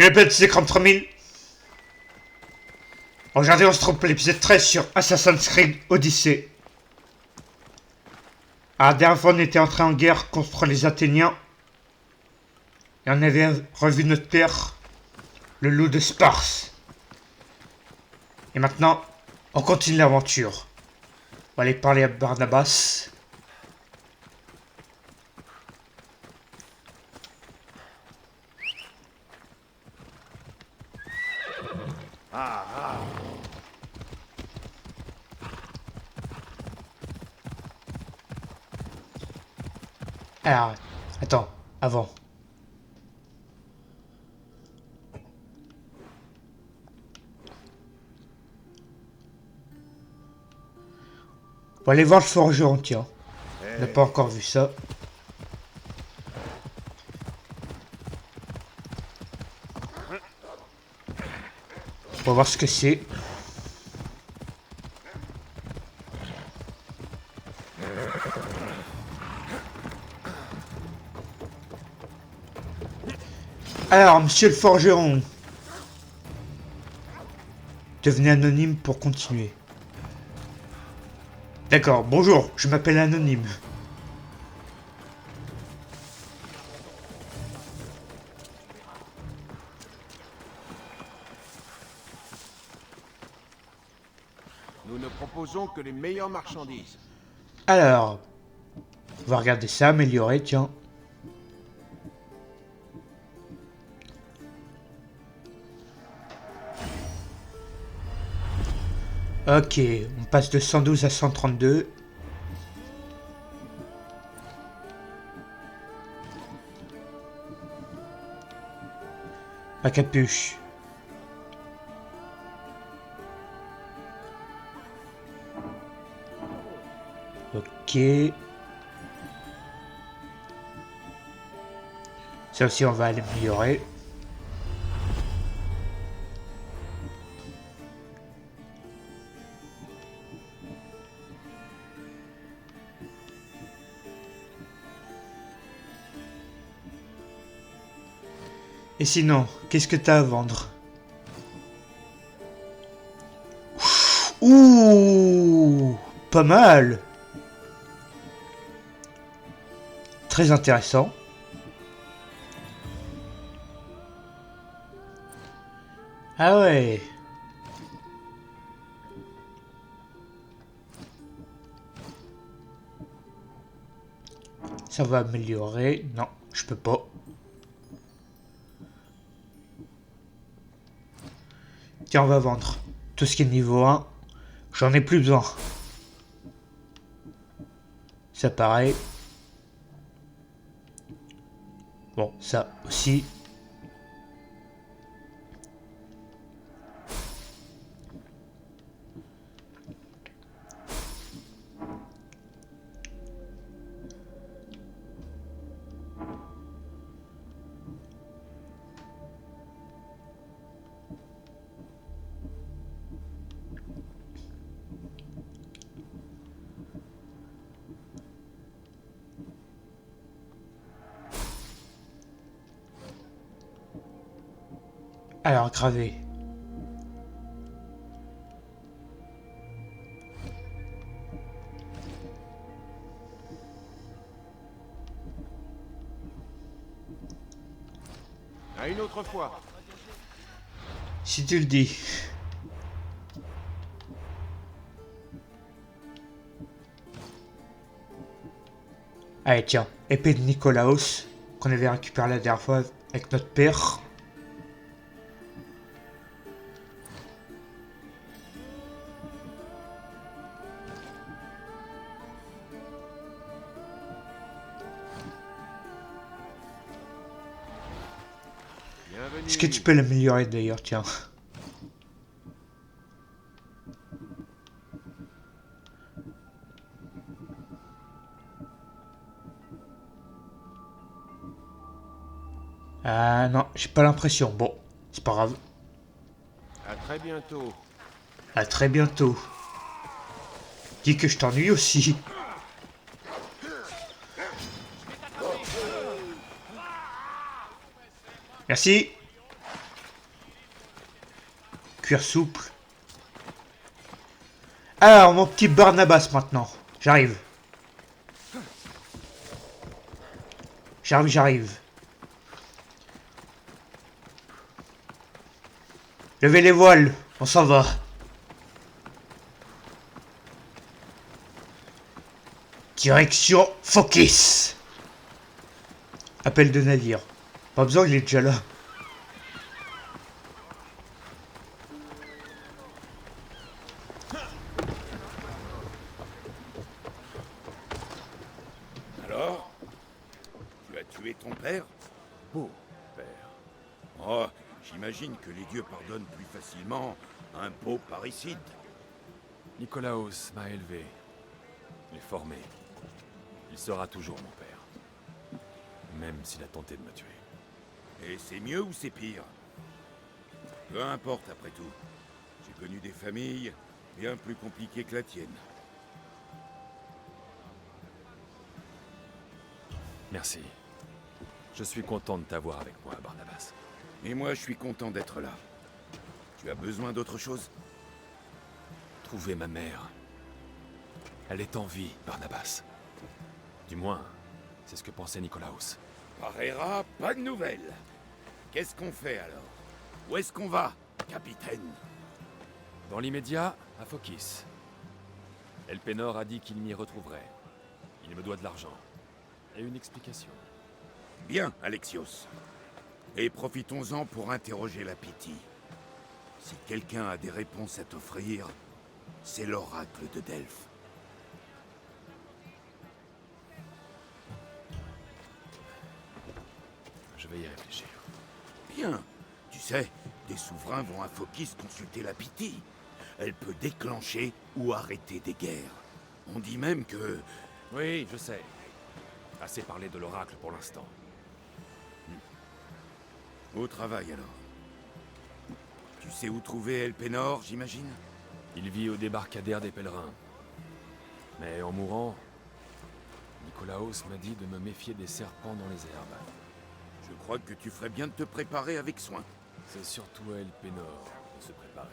Je répète, c'est 33 000. Aujourd'hui, on se trompe l'épisode 13 sur Assassin's Creed Odyssey. Alors, dernière fois, on était entré en guerre contre les Athéniens. Et on avait revu notre père, le loup de Sparse. Et maintenant, on continue l'aventure. On va aller parler à Barnabas. Alors, attends, avant. On va aller voir le forgeron, tiens. On n'a pas encore vu ça. On va voir ce que c'est. Alors, monsieur le forgeron. Devenez anonyme pour continuer. D'accord, bonjour, je m'appelle Anonyme. Nous ne proposons que les meilleures marchandises. Alors, on va regarder ça, améliorer, tiens. Ok, on passe de 112 à 132. La capuche. Ok. Ça aussi, on va l'améliorer. Et sinon, qu'est-ce que t'as à vendre? Ouh, pas mal. Très intéressant. Ah ouais. Ça va améliorer. Non, je peux pas. Tiens, on va vendre. Tout ce qui est niveau 1, j'en ai plus besoin. Ça pareil. Bon, ça aussi. Alors, gravé. À une autre fois. Si tu le dis. Allez, tiens. Épée de Nicolaos. Qu'on avait récupéré la dernière fois avec notre père. Bienvenue. Est-ce que tu peux l'améliorer d'ailleurs, tiens. Ah non, j'ai pas l'impression. Bon, c'est pas grave. À très bientôt. À très bientôt. Dis que je t'ennuie aussi. Merci. cuir souple. Alors, mon petit Barnabas maintenant. J'arrive. J'arrive. Levez les voiles, on s'en va. Direction Focus. Appel de navire. Pas besoin, il est déjà là. Alors? Tu as tué ton père? Oh, père. Oh, j'imagine que les dieux pardonnent plus facilement un beau parricide. Nicolaos m'a élevé, l'ai formé. Il sera toujours mon père. Même s'il a tenté de me tuer. Et c'est mieux ou c'est pire? Peu importe après tout. J'ai connu des familles bien plus compliquées que la tienne. Merci. Je suis content de t'avoir avec moi, Barnabas. Et moi, je suis content d'être là. Tu as besoin d'autre chose? Trouver ma mère. Elle est en vie, Barnabas. Du moins, c'est ce que pensait Nicolaos. Parera, pas de nouvelles. Qu'est-ce qu'on fait alors? Où est-ce qu'on va, capitaine? Dans l'immédiat, à Phokis. Elpenor a dit qu'il m'y retrouverait. Il me doit de l'argent. Et une explication. Bien, Alexios. Et profitons-en pour interroger la Pythie. Si quelqu'un a des réponses à t'offrir, c'est l'oracle de Delphes. Je vais y réfléchir. Bien. Tu sais, des souverains vont à Phokis consulter la Pythie. Elle peut déclencher ou arrêter des guerres. On dit même que... Oui, je sais. Assez parlé de l'oracle pour l'instant. Au travail alors. Tu sais où trouver Elpenor, j'imagine? Il vit au débarcadère des pèlerins. Mais en mourant, Nicolaos m'a dit de me méfier des serpents dans les herbes. Je crois que tu ferais bien de te préparer avec soin. C'est surtout à Elpenor de se préparer.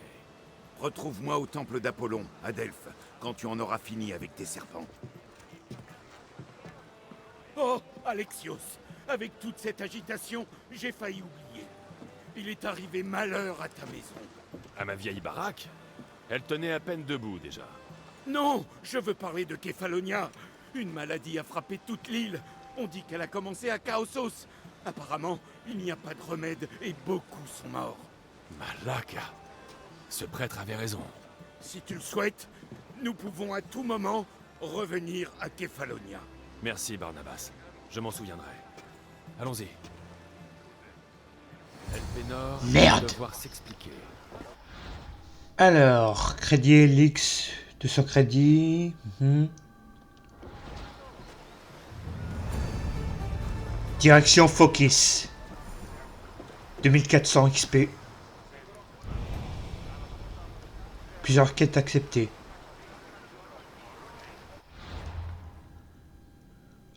Retrouve-moi au temple d'Apollon, à Delphes, quand tu en auras fini avec tes serpents. Oh, Alexios, avec toute cette agitation, j'ai failli oublier. Il est arrivé malheur à ta maison. À ma vieille baraque? Elle tenait à peine debout déjà. Non, je veux parler de Kefalonia. Une maladie a frappé toute l'île. On dit qu'elle a commencé à Chaosos. Apparemment, il n'y a pas de remède et beaucoup sont morts. Malaka! Ce prêtre avait raison. Si tu le souhaites, nous pouvons à tout moment revenir à Kefalonia. Merci, Barnabas. Je m'en souviendrai. Allons-y. Elpenor va devoir s'expliquer. Alors, crédit Elix, 200 crédits. Direction Focus. 2400 XP. Plusieurs quêtes acceptées.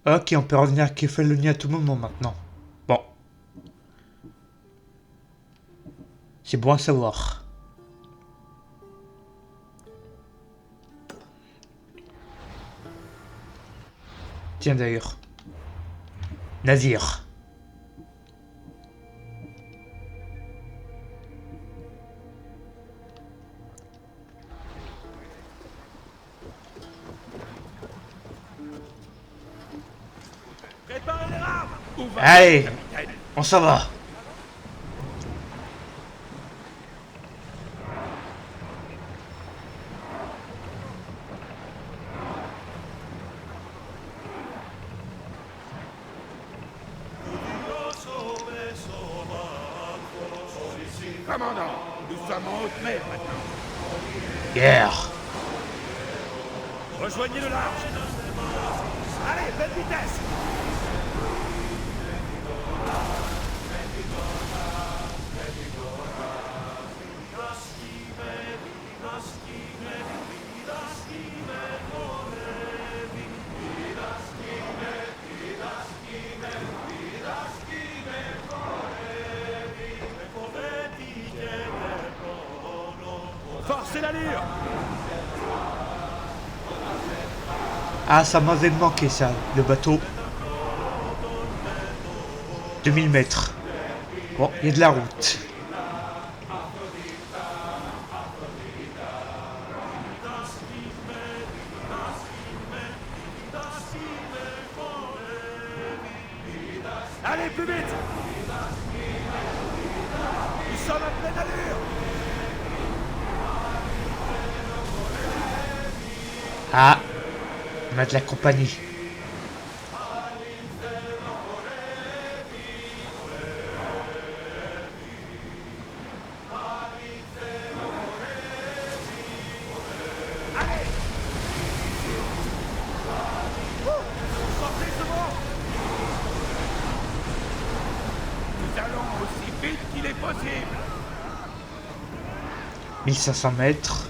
Ok, on peut revenir à Kefalonia à tout moment maintenant. Bon. C'est bon à savoir. Tiens d'ailleurs. Navire. Préparez les rames! Où va, Allez, capitaine? on s'en va. Commandant, nous sommes en haute mer maintenant. Guerre. Rejoignez le large. Allez, belle vitesse! l'allure. Ah, ça m'avait manqué ça, le bateau. 2000 mètres. Bon, il y a de la route. Allez, plus vite. Nous sommes à pleine allure. Ah, on a de la compagnie. Sortez ce vent. Nous allons aussi vite qu'il est possible. 1500 mètres.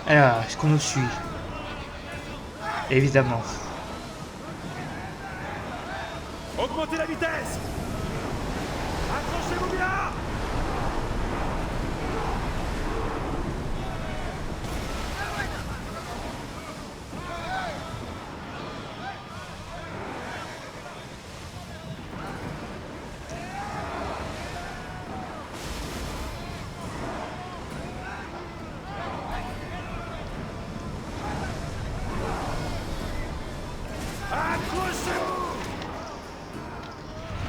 Alors, est-ce qu'on nous suit? Évidemment. Augmentez la vitesse. Accrochez-vous bien.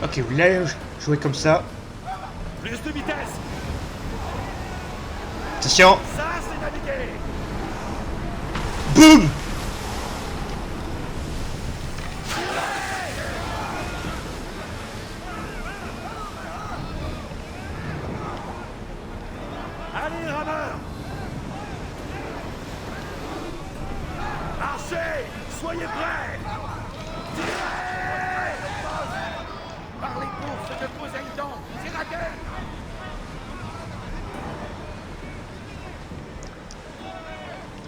Ok, vous voulez jouer comme ça? Plus de vitesse. Attention! Ça, c'est naviguer. Boum! Allez, rameur. Marchez. Soyez prêts. Tirez! Par les courses de Poséidon, Tiraken!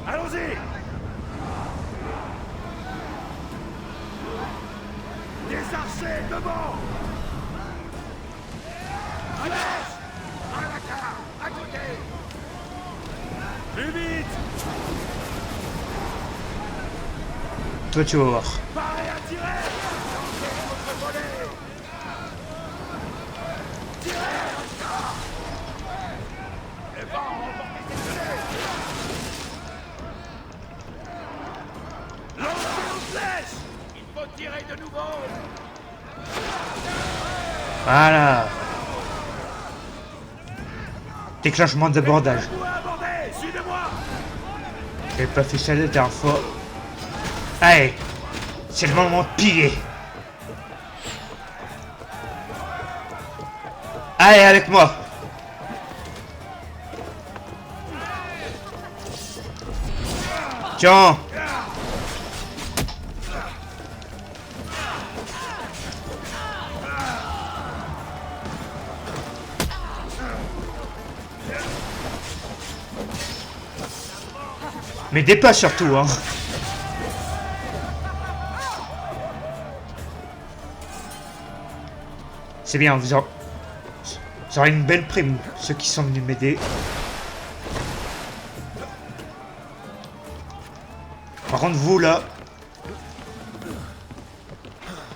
Allons-y. Des archers devant. Flèche! À la carte, à côté! Plus vite. Toi, tu vas voir. Parez à tirer. Votre volet! Le vent a emporté cette flèche! Lancez aux flèches. Il faut tirer de nouveau! Voilà. Déclenchement d'abordage. Vous à aborder. Suivez-moi. J'avais pas fait ça la dernière fois. Allez, c'est le moment de piller. Allez, avec moi. Tiens. Mais des pas surtout, hein. C'est bien, vous aurez une belle prime, ceux qui sont venus m'aider. Par contre, vous, là,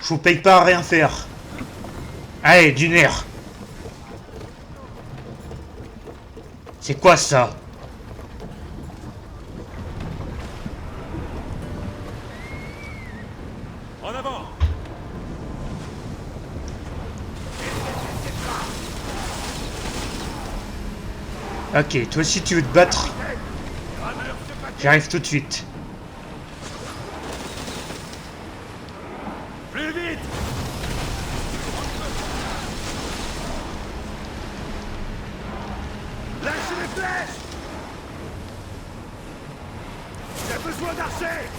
je vous paye pas à rien faire. Allez, du nerf. C'est quoi ça? En avant. Ok, toi aussi tu veux te battre? J'arrive tout de suite. Plus vite. Lâchez les flèches. J'ai besoin d'archers.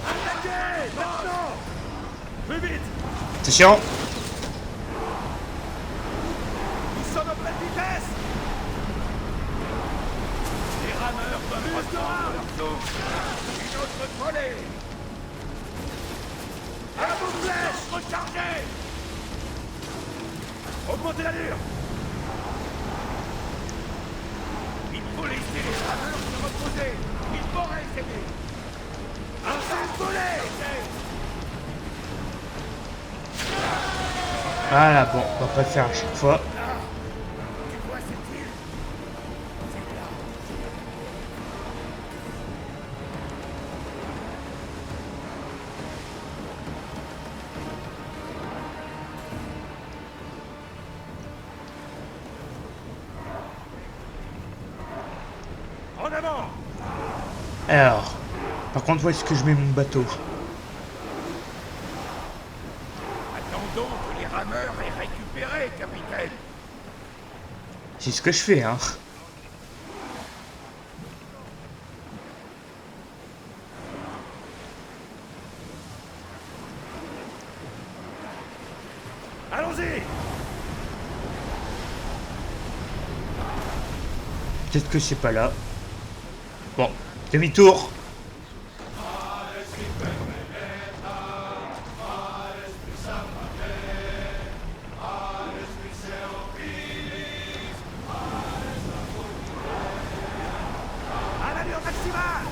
Attaquez maintenant. Plus vite. Attention. Nous sommes à pleine vitesse. Les rameurs doivent reprendre leur souffle! Une autre volée! À vos flèches! Rechargez! Augmentez l'allure! Il faut laisser les rameurs se reposer! Il faut réessayer! Un seul volet! Voilà, bon, on va pas le faire à chaque fois. Tu vois cette île? C'est là. En avant! Alors, par contre, où est-ce que je mets mon bateau? Attendons que les rameurs aient récupéré, capitaine. C'est ce que je fais, hein. Allons-y! Peut-être que c'est pas là. Bon, demi-tour. À l'allure maximale!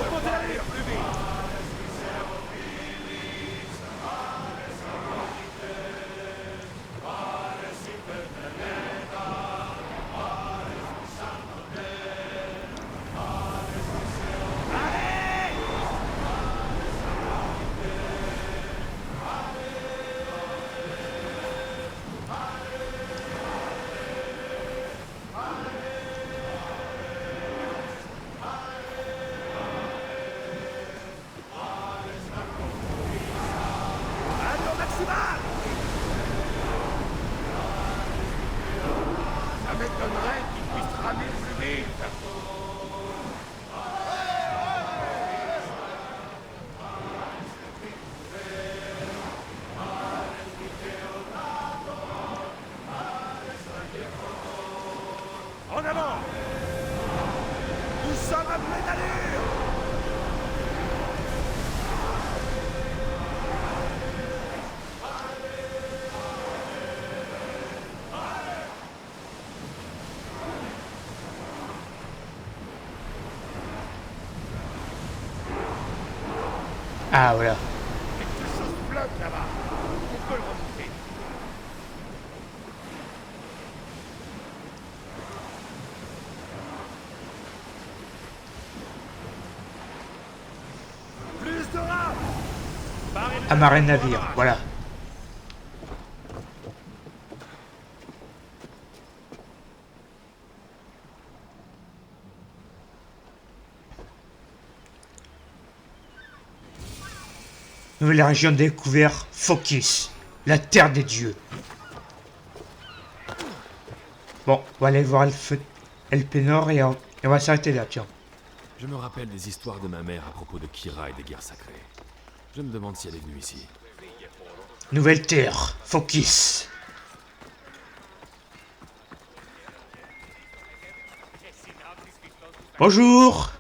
Augmentez l'allure, plus vite! Allure maximale! Ça m'étonnerait qu'il puisse ramer plus vite! En avant! Nous sommes à pleine allure! Ah, voilà. Quelque chose flotte là-bas. On peut le remonter. Plus de rames! Amarrer navire, voilà. Nouvelle région découverte, Focus, la terre des dieux. Bon, on va aller voir Elpenor et on va s'arrêter là, tiens. Je me rappelle des histoires de ma mère à propos de Kira et des guerres sacrées. Je me demande si elle est venue ici. Nouvelle terre, Focus. Bonjour.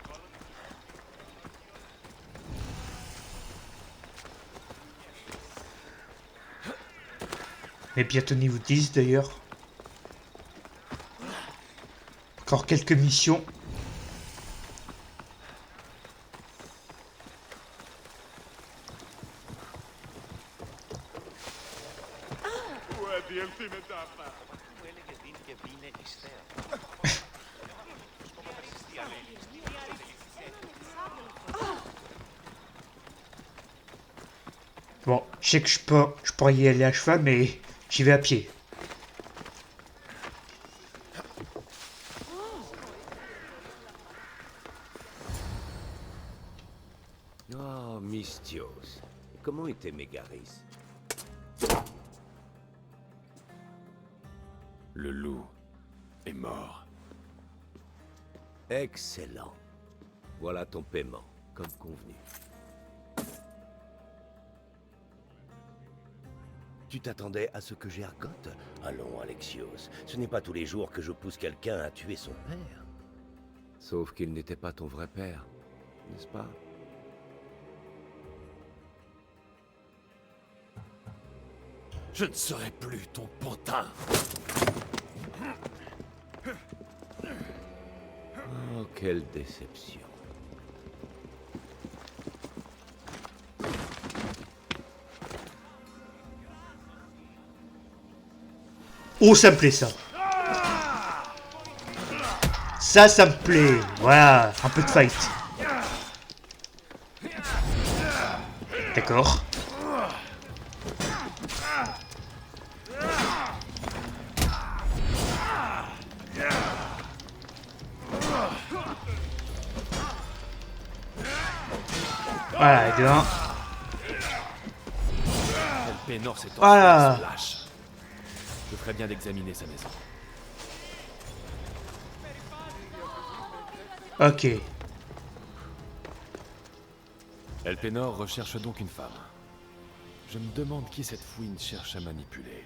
Mais bientôt niveau 10 d'ailleurs. Encore quelques missions. Bon, je sais que je pourrais y aller à cheval, mais j'y vais à pied. Oh, Mystios. Comment était Mégaris? Le loup est mort. Excellent. Voilà ton paiement, comme convenu. Tu t'attendais à ce que j'ergote? Allons, Alexios. Ce n'est pas tous les jours que je pousse quelqu'un à tuer son père. Sauf qu'il n'était pas ton vrai père, n'est-ce pas? Je ne serai plus ton pantin. Oh, quelle déception. Oh, ça me plaît, ça. Ça me plaît. Voilà, un peu de fight. D'accord. Voilà, de un. Elpenor s'est Voilà. enfui, ce lâche. Je ferais bien d'examiner sa maison. Ok. Elpenor recherche donc une femme. Je me demande qui cette fouine cherche à manipuler.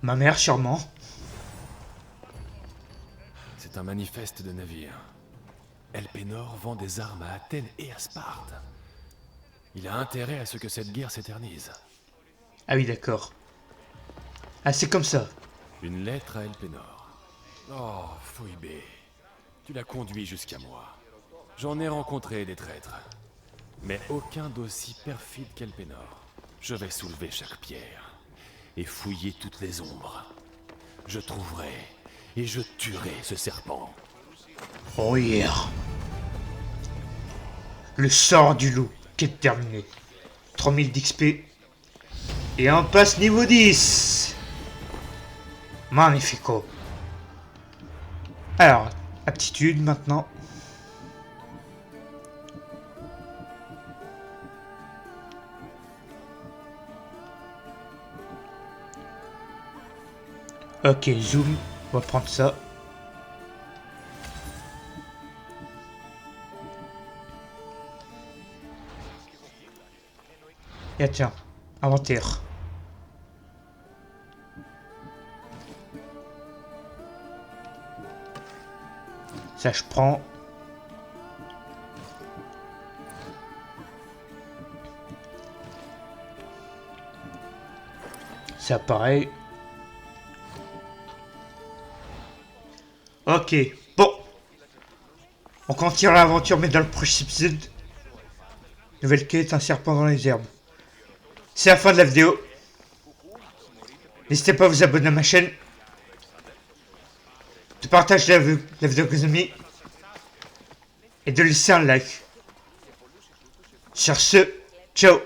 Ma mère, sûrement. C'est un manifeste de navire. Elpenor vend des armes à Athènes et à Sparte. Il a intérêt à ce que cette guerre s'éternise. Ah oui, d'accord. Ah, c'est comme ça. Une lettre à Elpenor. Oh, Phoebe. Tu l'as conduit jusqu'à moi. J'en ai rencontré des traîtres. Mais aucun d'aussi perfide qu'Elpenor. Je vais soulever chaque pierre et fouiller toutes les ombres. Je trouverai et je tuerai ce serpent. Oh yeah. Le sort du loup, qui est terminé. 3000 d'XP. Et on passe niveau 10. Magnifico. Alors, aptitude maintenant. Ok, zoom. On va prendre ça. Et tiens, inventaire. Ça je prends. Ça pareil. Ok, bon. On continue l'aventure, mais dans le prochain épisode. Nouvelle quête, un serpent dans les herbes. C'est la fin de la vidéo. N'hésitez pas à vous abonner à ma chaîne. De partager la vidéo que vous avez mis. Et de laisser un like. Sur ce, ciao.